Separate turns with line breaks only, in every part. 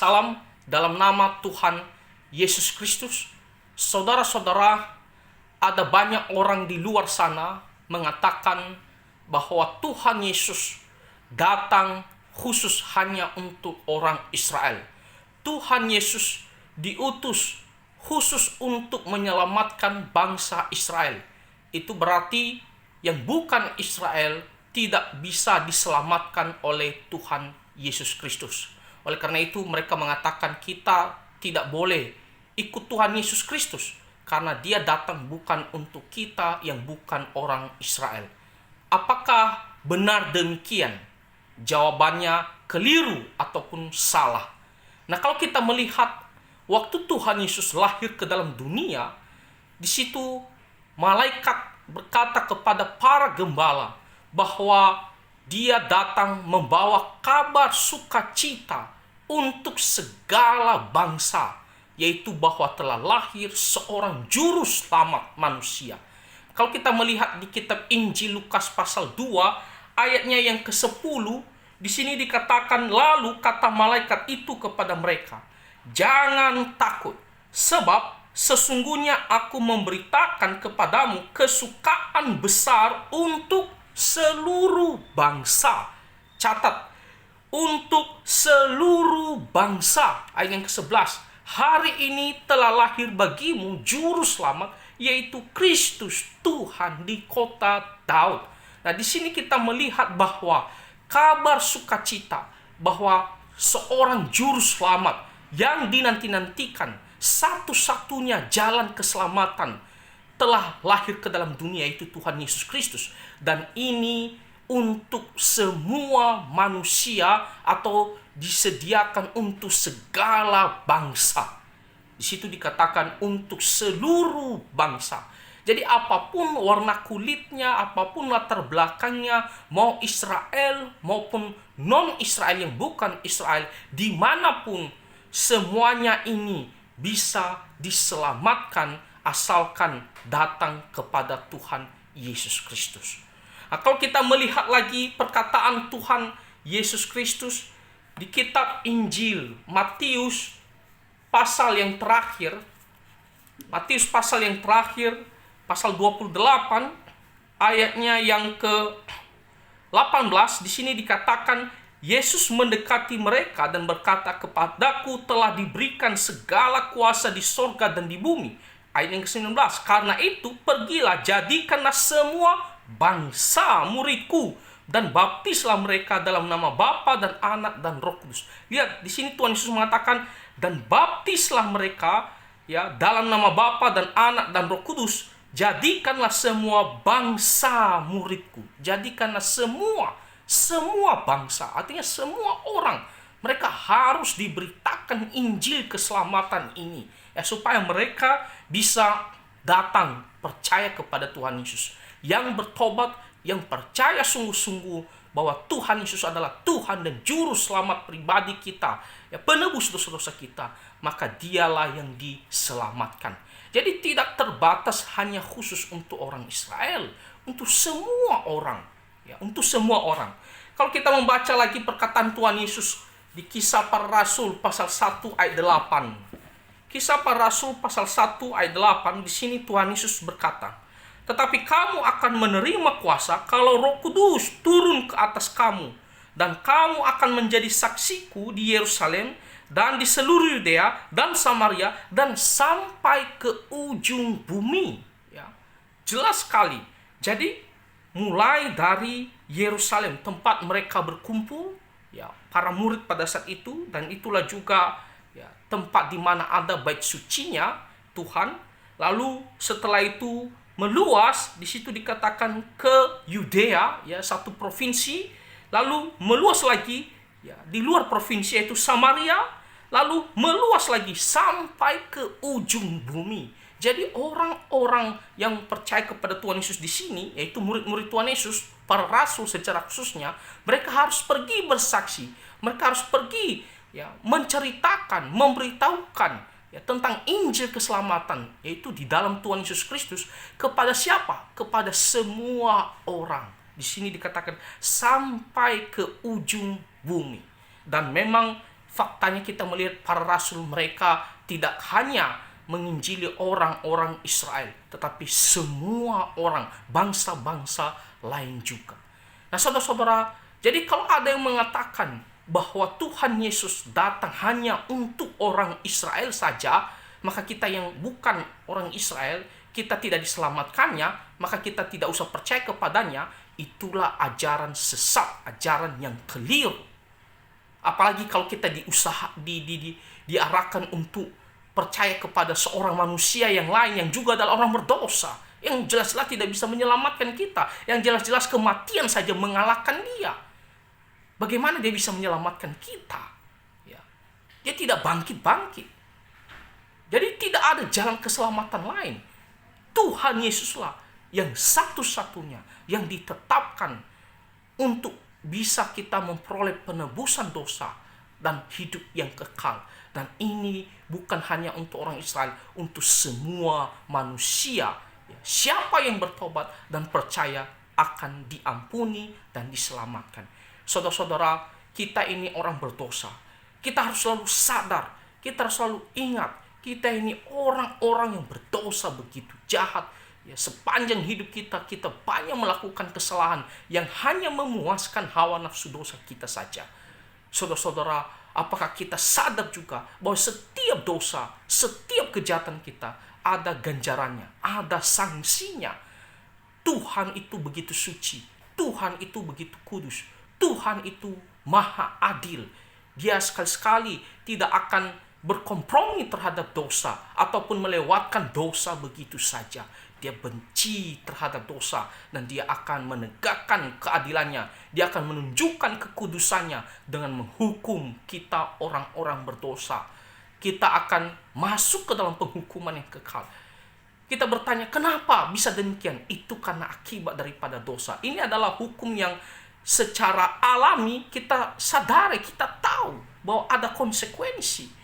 Salam dalam nama Tuhan Yesus Kristus. Saudara-saudara, ada banyak orang di luar sana mengatakan bahwa Tuhan Yesus datang khusus hanya untuk orang Israel. Tuhan Yesus diutus khusus untuk menyelamatkan bangsa Israel. Itu berarti yang bukan Israel tidak bisa diselamatkan oleh Tuhan Yesus Kristus. Oleh karena itu mereka mengatakan kita tidak boleh ikut Tuhan Yesus Kristus karena dia datang bukan untuk kita yang bukan orang Israel. Apakah benar demikian? Jawabannya keliru ataupun salah. Nah, kalau kita melihat waktu Tuhan Yesus lahir ke dalam dunia, di situ malaikat berkata kepada para gembala bahwa dia datang membawa kabar sukacita untuk segala bangsa, yaitu bahwa telah lahir seorang juru selamat manusia. Kalau kita melihat di kitab Injil Lukas pasal 2 ayatnya yang ke-10, di sini dikatakan, lalu kata malaikat itu kepada mereka, jangan takut, sebab sesungguhnya aku memberitakan kepadamu kesukaan besar untuk seluruh bangsa. Catat, untuk seluruh bangsa. Ayat yang ke-11, hari ini telah lahir bagimu juru selamat, yaitu Kristus Tuhan di kota Daud. Nah, di sini kita melihat bahwa kabar sukacita bahwa seorang juru selamat yang dinanti-nantikan, satu-satunya jalan keselamatan telah lahir ke dalam dunia, yaitu Tuhan Yesus Kristus. Dan ini untuk semua manusia atau disediakan untuk segala bangsa. Di situ dikatakan untuk seluruh bangsa. Jadi apapun warna kulitnya, apapun latar belakangnya, mau Israel maupun non-Israel yang bukan Israel, dimanapun semuanya ini bisa diselamatkan asalkan datang kepada Tuhan Yesus Kristus. Nah, kalau kita melihat lagi perkataan Tuhan Yesus Kristus di kitab Injil Matius pasal yang terakhir, pasal 28 ayatnya yang ke-18, di sini dikatakan Yesus mendekati mereka dan berkata, kepadaku telah diberikan segala kuasa di sorga dan di bumi. Ayat yang ke-19, karena itu pergilah, jadikanlah semua bangsa muridku dan baptislah mereka dalam nama Bapa dan Anak dan Roh Kudus. Lihat, di sini Tuhan Yesus mengatakan, dan baptislah mereka ya dalam nama Bapa dan Anak dan Roh Kudus. Jadikanlah semua bangsa muridku. Jadikanlah semua bangsa, artinya semua orang, mereka harus diberitakan Injil keselamatan ini ya, supaya mereka bisa datang percaya kepada Tuhan Yesus, yang bertobat, yang percaya sungguh-sungguh bahwa Tuhan Yesus adalah Tuhan dan juru selamat pribadi kita ya, penebus dosa-dosa kita, maka dialah yang diselamatkan. Jadi tidak terbatas hanya khusus untuk orang Israel, untuk semua orang ya, untuk semua orang. Kalau kita membaca lagi perkataan Tuhan Yesus di Kisah Para Rasul pasal 1 ayat 8. Kisah Para Rasul pasal 1 ayat 8, di sini Tuhan Yesus berkata, tetapi kamu akan menerima kuasa kalau Roh Kudus turun ke atas kamu, dan kamu akan menjadi saksiku di Yerusalem dan di seluruh Yudea dan Samaria dan sampai ke ujung bumi. Ya, jelas sekali. Jadi mulai dari Yerusalem, tempat mereka berkumpul, ya, para murid pada saat itu, dan itulah juga ya, tempat di mana ada bait sucinya Tuhan. Lalu setelah itu meluas, di situ dikatakan ke Yudea, ya, satu provinsi, lalu meluas lagi ya di luar provinsi yaitu Samaria, lalu meluas lagi sampai ke ujung bumi. Jadi orang-orang yang percaya kepada Tuhan Yesus di sini, yaitu murid-murid Tuhan Yesus, para rasul secara khususnya, mereka harus pergi bersaksi, mereka harus pergi ya menceritakan, memberitahukan ya tentang Injil keselamatan, yaitu di dalam Tuhan Yesus Kristus, kepada siapa? Kepada semua orang. Di sini dikatakan sampai ke ujung bumi. Dan memang Faktanya kita melihat para rasul mereka tidak hanya menginjili orang-orang Israel, tetapi semua orang, bangsa-bangsa lain juga. Nah saudara-saudara, jadi kalau ada yang mengatakan bahwa Tuhan Yesus datang hanya untuk orang Israel saja, maka kita yang bukan orang Israel, kita tidak diselamatkannya, maka kita tidak usah percaya kepadanya. Itulah ajaran sesat, ajaran yang keliru. Apalagi kalau kita diarahkan untuk percaya kepada seorang manusia yang lain yang juga adalah orang berdosa, yang jelas-jelas tidak bisa menyelamatkan kita, yang jelas-jelas kematian saja mengalahkan dia. Bagaimana dia bisa menyelamatkan kita? Ya. Dia tidak bangkit-bangkit. Jadi tidak ada jalan keselamatan lain. Tuhan Yesuslah yang satu-satunya yang ditetapkan untuk bisa kita memperoleh penebusan dosa dan hidup yang kekal. Dan ini bukan hanya untuk orang Israel, untuk semua manusia. Siapa yang bertobat dan percaya akan diampuni dan diselamatkan. Saudara-saudara, kita ini orang berdosa. Kita harus selalu sadar, kita harus selalu ingat, kita ini orang-orang yang berdosa begitu jahat. Ya, sepanjang hidup kita banyak melakukan kesalahan yang hanya memuaskan hawa nafsu dosa kita saja. Saudara-saudara, apakah kita sadar juga bahwa setiap dosa, setiap kejahatan kita ada ganjarannya, ada sanksinya. Tuhan itu begitu suci, Tuhan itu begitu kudus, Tuhan itu maha adil. Dia sekali-sekali tidak akan berkompromi terhadap dosa ataupun melewatkan dosa begitu saja. Dia benci terhadap dosa dan dia akan menegakkan keadilannya. Dia akan menunjukkan kekudusannya dengan menghukum kita orang-orang berdosa. Kita akan masuk ke dalam penghukuman yang kekal. Kita bertanya, kenapa bisa demikian? Itu karena akibat daripada dosa. Ini adalah hukum yang secara alami kita sadari, kita tahu bahwa ada konsekuensi.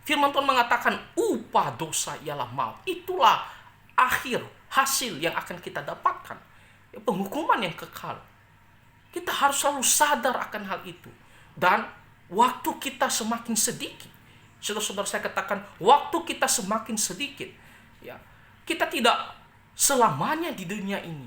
Firman Tuhan mengatakan upah dosa ialah maut. Itulah akhir hasil yang akan kita dapatkan, penghukuman yang kekal. Kita harus selalu sadar akan hal itu. Dan waktu kita semakin sedikit, saudara-saudara, saya katakan waktu kita semakin sedikit, ya, kita tidak selamanya di dunia ini.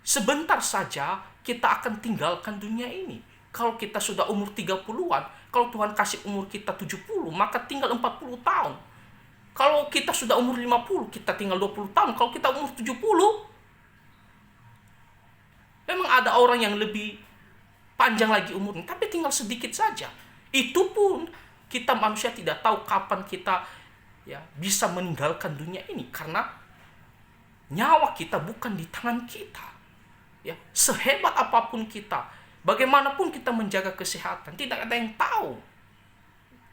Sebentar saja kita akan tinggalkan dunia ini. Kalau kita sudah umur 30-an, kalau Tuhan kasih umur kita 70, maka tinggal 40 tahun. Kalau kita sudah umur 50, kita tinggal 20 tahun. Kalau kita umur 70, memang ada orang yang lebih panjang lagi umurnya, tapi tinggal sedikit saja. Itu pun kita manusia tidak tahu kapan kita bisa meninggalkan dunia ini, karena nyawa kita bukan di tangan kita. Ya, sehebat apapun kita, bagaimanapun kita menjaga kesehatan, tidak ada yang tahu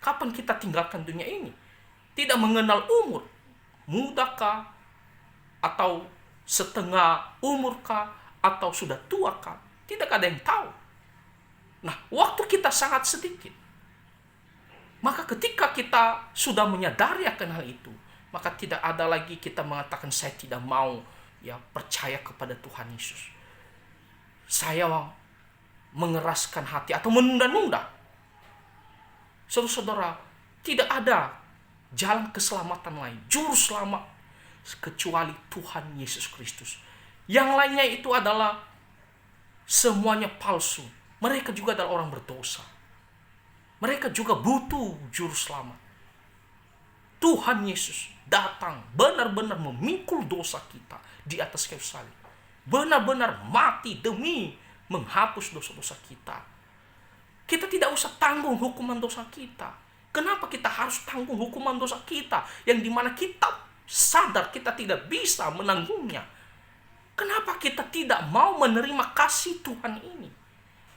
kapan kita tinggalkan dunia ini. Tidak mengenal umur, mudakah, atau setengah umurkah, atau sudah tuakah, tidak ada yang tahu. Nah, waktu kita sangat sedikit. Maka ketika kita sudah menyadari akan hal itu, maka tidak ada lagi kita mengatakan saya tidak mau percaya kepada Tuhan Yesus. Saya mengeraskan hati atau menunda-nunda. Saudara-saudara, tidak ada jalan keselamatan lain, juru selamat kecuali Tuhan Yesus Kristus. Yang lainnya itu adalah semuanya palsu. Mereka juga adalah orang berdosa. Mereka juga butuh juru selamat. Tuhan Yesus datang benar-benar memikul dosa kita di atas kayu salib. Benar-benar mati demi menghapus dosa-dosa kita. Kita tidak usah tanggung hukuman dosa kita. Kenapa kita harus tanggung hukuman dosa kita yang dimana kita sadar kita tidak bisa menanggungnya? Kenapa kita tidak mau menerima kasih Tuhan ini?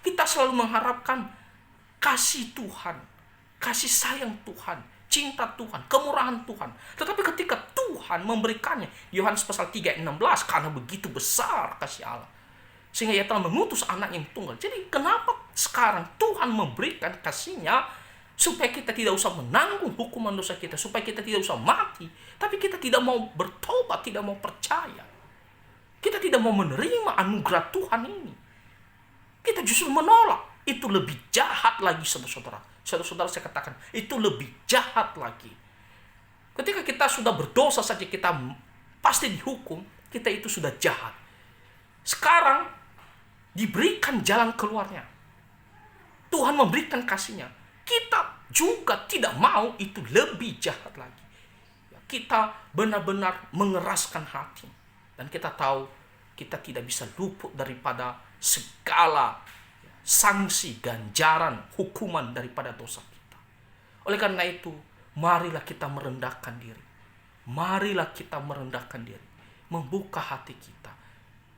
Kita selalu mengharapkan kasih Tuhan, kasih sayang Tuhan, cinta Tuhan, kemurahan Tuhan. Tetapi ketika Tuhan memberikannya, Yohanes pasal 3:16, karena begitu besar kasih Allah, sehingga ia telah mengutus anak yang tunggal. Jadi kenapa sekarang Tuhan memberikan kasih-Nya supaya kita tidak usah menanggung hukuman dosa kita, supaya kita tidak usah mati, tapi kita tidak mau bertobat, tidak mau percaya. Kita tidak mau menerima anugerah Tuhan ini. Kita justru menolak. Itu lebih jahat lagi, saudara-saudara. saudara-saudara, saya katakan itu lebih jahat lagi. Ketika kita sudah berdosa saja kita pasti dihukum, kita itu sudah jahat. Sekarang diberikan jalan keluarnya. Tuhan memberikan kasih-Nya. Kita juga tidak mau itu lebih jahat lagi. Kita benar-benar mengeraskan hati. Dan kita tahu kita tidak bisa luput daripada segala sanksi, ganjaran, hukuman daripada dosa kita. Oleh karena itu, marilah kita merendahkan diri. Marilah kita merendahkan diri. Membuka hati kita.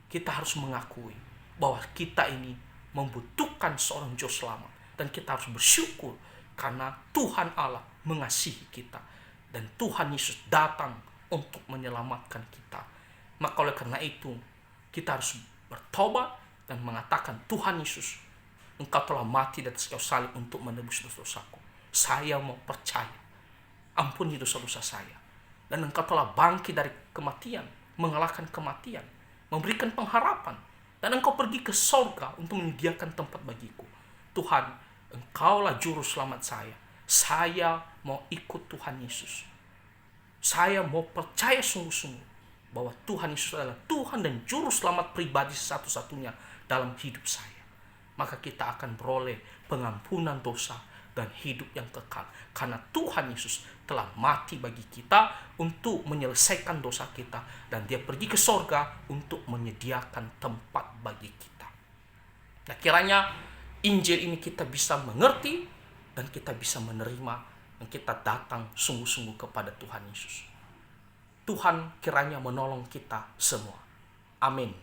Kita harus mengakui bahwa kita ini membutuhkan seorang juru selamat. Dan kita harus bersyukur karena Tuhan Allah mengasihi kita. Dan Tuhan Yesus datang untuk menyelamatkan kita. Maka oleh karena itu, kita harus bertobat dan mengatakan, Tuhan Yesus, Engkau telah mati di atas kayu salib untuk menebus dosa-dosaku. Saya mau percaya. Ampuni dosa-dosa saya. Dan Engkau telah bangkit dari kematian, mengalahkan kematian, memberikan pengharapan. Dan Engkau pergi ke sorga untuk menyediakan tempat bagiku. Tuhan, Engkaulah juru selamat saya. Saya mau ikut Tuhan Yesus. Saya mau percaya sungguh-sungguh bahwa Tuhan Yesus adalah Tuhan dan juru selamat pribadi satu-satunya dalam hidup saya. Maka kita akan beroleh pengampunan dosa dan hidup yang kekal. Karena Tuhan Yesus telah mati bagi kita untuk menyelesaikan dosa kita. Dan Dia pergi ke sorga untuk menyediakan tempat bagi kita. Nah, kiranya Injil ini kita bisa mengerti dan kita bisa menerima dan kita datang sungguh-sungguh kepada Tuhan Yesus. Tuhan kiranya menolong kita semua. Amin.